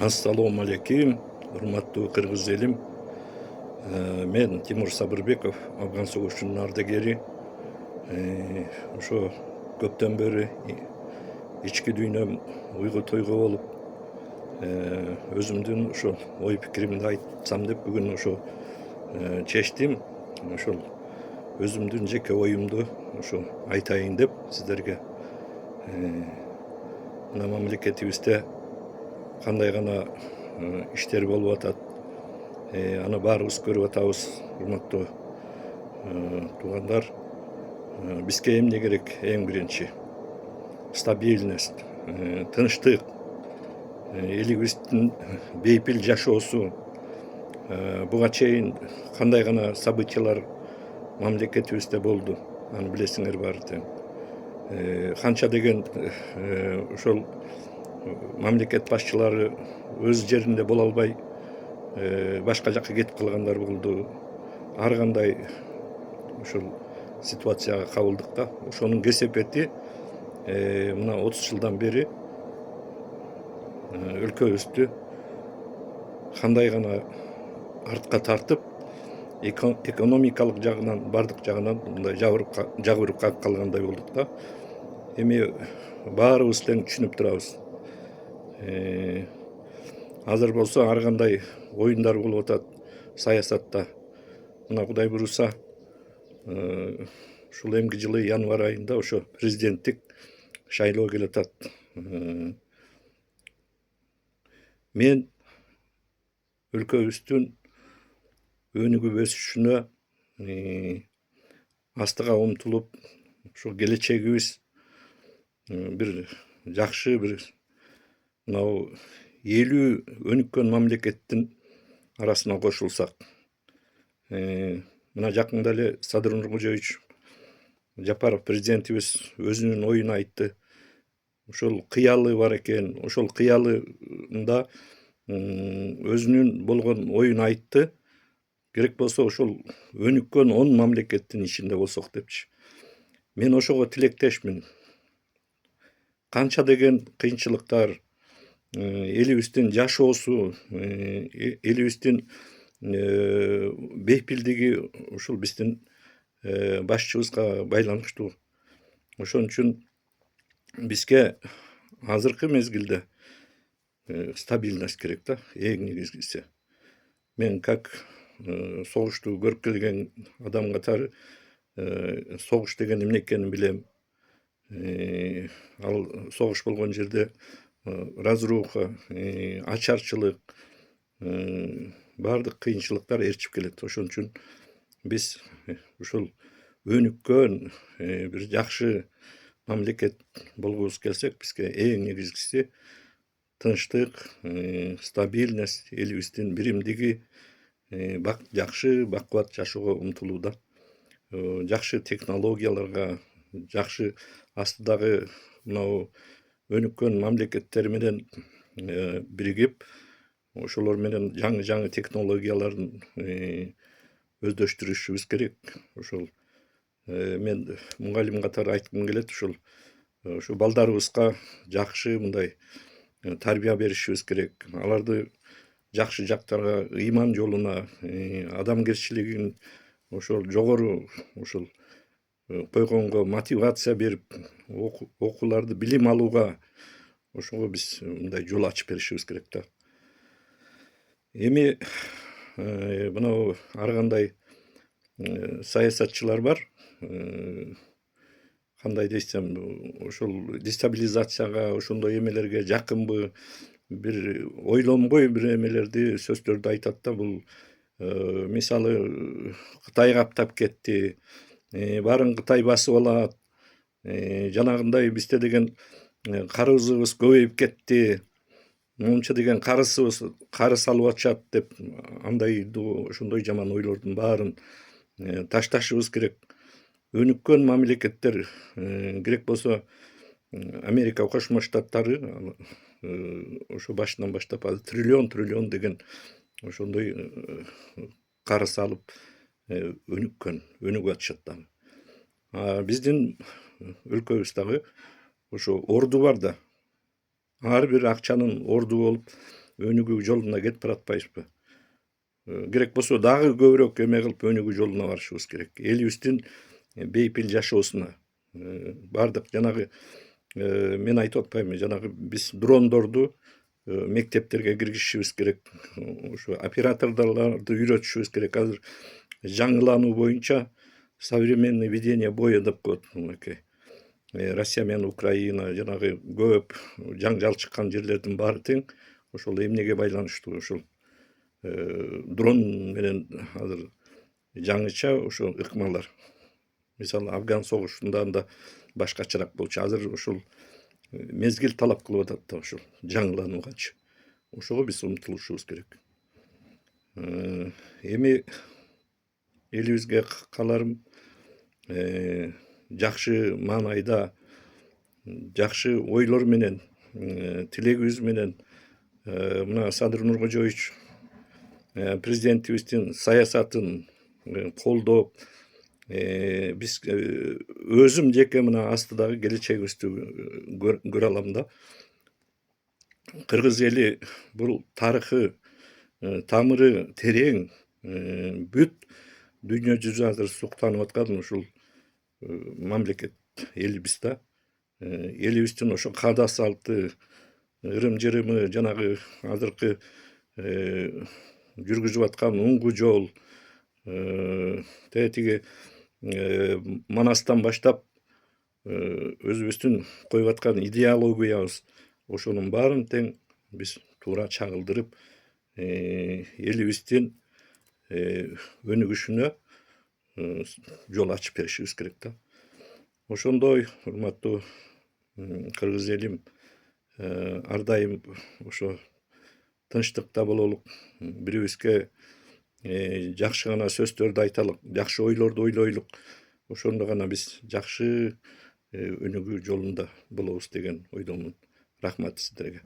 Assalomu alaykum, hurmatli qirg'iz elim. Men Timur Sabirbekov, Afg'on sog'ishining ardageri. O'sha ko'pdan beri ichki dunyam o'yg'u to'yg'u bo'lib, o'zimdan o'sha o'y fikrimni aytsam deb bugun o'sha chechdim. O'sha o'zimdan jeka o'yimni o'sha aytayın deb sizlarga mana mamlakatimizda qanday gana işler bo'lib atat. Ana barыбыз көрүп атабыз, урматтуу туугандар. Бизге эмне керек? Эң биринчи стабильность, тынчтык, элибиздин бейпил жашоосу. Буга чейин кандай гана событиялар мамлекетибизде болду, аны билесиңер баары тең. Канча деген ошол мамлекет башчылары өз жеринде боло албай башка жакка кетип калгандар болду. Ар кандай ушул ситуацияга кабылдык да. Ошонун кесепети мына 30 жылдан бери өлкөбүздү кандай гана артка тартып, экономикалык жагынан, бардык жагынан мындай жабырып калгандай болдук да. Эми баарыбыз тең түшүнүп турабыз. Азыр болсо ар кандай оюндар болуп атат саясатта. Мына Кудай буюрса, ушул эмки жылы январь айында ошо президенттик шайлоо келе атат. Мен өлкөбүздүн өнүгүп өсүшүнө астыга умтулуп, ошо келечегибиз бир жакшы бир мынау 50 өнүккөн мамлекеттин арасына кошулсак. Мына жакында эле Садыр Нуркожоевич Жапаров президентибиз өзүнүн оюн айтты. Ошол кыялы бар экен, ошол кыялында өзүнүн болгон оюн айтты. Керек болсо ошол өнүккөн 10 мамлекеттин ичинде болсок депчи. Мен ошого тилектешмин. Канча деген кыйынчылыктар, элибиздин жашоосу, элибиздин бейпилдиги ушул биздин башчыбызга байланыштуу. Ошон үчүн бизге азыркы мезгилде стабильность керек да, эң негизгиси. Мен как согушту көрүп келген адам катары согуш деген эмне экенин билем. Ал согуш болгон жерде разруха, ачарчылык, бардык кыйынчылыктар ээрчип келет. Ошон үчүн биз ушул өнүккөн бир жакшы мамлекет болгубуз келсек, бизге эң негизгиси тынчтык, стабильность, элибиздин биримдиги, жакшы бакубат жашоого умтулууда. Жакшы технологияларга, жакшы астыдагы мынау өнүккөн мамлекеттер менен биригип, ошолор менен жаңы технологияларын өздөштүрүшүбүз керек. Ошол мен мугалим катары айткым келет, ошол балдарыбызга жакшы мындай тарбия беришибиз керек. Аларды жакшы жактарга, ыйман жолуна, адамгерчилигин ошол жогору ошол койгонго мотивация берип, окууларды билим алууга ошого биз мындай жол ачып беришибиз керек да. Эми мынау ар кандай саясатчылар бар. Кандай десем, ошол дестабилизацияга, ошондой эмелерге жакынбы, бир ойлонбой бир эмелерди, сөздөрдү айтат да. Бул мисалы Кытай каптап кетти, баарын Кытай басып алат, жанагындай бизде деген карызыбыз көбөйүп кетти, монча деген карыз алып атышат деп, ошондой жаман ойлордун баарын ташташыбыз керек. Өнүккөн мамлекеттер, керек болсо Америка Кошмо Штаттары ошо башынан баштап триллион деген ошондой карыз алып өнүгүп атышат да. Биздин өлкөбүз дагы ошо орду бар да. Ар бир акчанын орду болуп, өнүгүү жолуна кетип баратпайбызбы? Керек болсо дагы көбүрөөк эме кылып өнүгүү жолуна барышыбыз керек. Элибиздин бейпил жашоосуна баардык жанагы мен айтып атпаймынбы, жанагы биз дрондорду мектептерге киргизишибиз керек. Ошо операторлорду үйрөтүшүбүз керек. Азыр жаңылануу боюнча современный ведение боя деп коет мынакей. Россия менен Украина жанагы көп жаңжал чыккан жерлердин баары тең ошол эмнеге байланыштуу, ошол дрон менен азыр жаңыча ошо ыкмалар. Мисалы Афган согушунда анда башкачараак болчу. Азыр ошол мезгил талап кылып атат да ошол жаңылануугачы. Ошого биз умтулушубуз керек. Эми элибизге кааларым жакшы маанайда жакшы ойлор менен тилегибиз менен мына Садыр Нуркожоевич президентибиздин саясатын колдоп биз өзүм жеке мына астыдагы келечегибизди көрө алам да. Кыргыз эли бул тарыхы тамыры терең, бүт дүйнө жүзү азыр суктанып аткан ушул мамлекет элибиз да. Элибиздин ошо каада салты, ырым-жырымы, жанагы азыркы жүргүзүп аткан уңгу жол, тиги Манастан баштап өзүбүздүн коюп аткан идеологиябыз, ошонун баарын тең биз туура чагылдырып элибиздин өнүгүшүнө жол ачып беришибиз керек да. Ошондой урматтуу кыргыз элим, ар дайым ошо тынчтыкта бололук, бирибизге жакшы гана сөздөрдү айталык, жакшы ойлорду ойлойлук. Ошондо гана биз жакшы өнүгүү жолунда болобуз деген ойдомун. Рахмат сиздерге.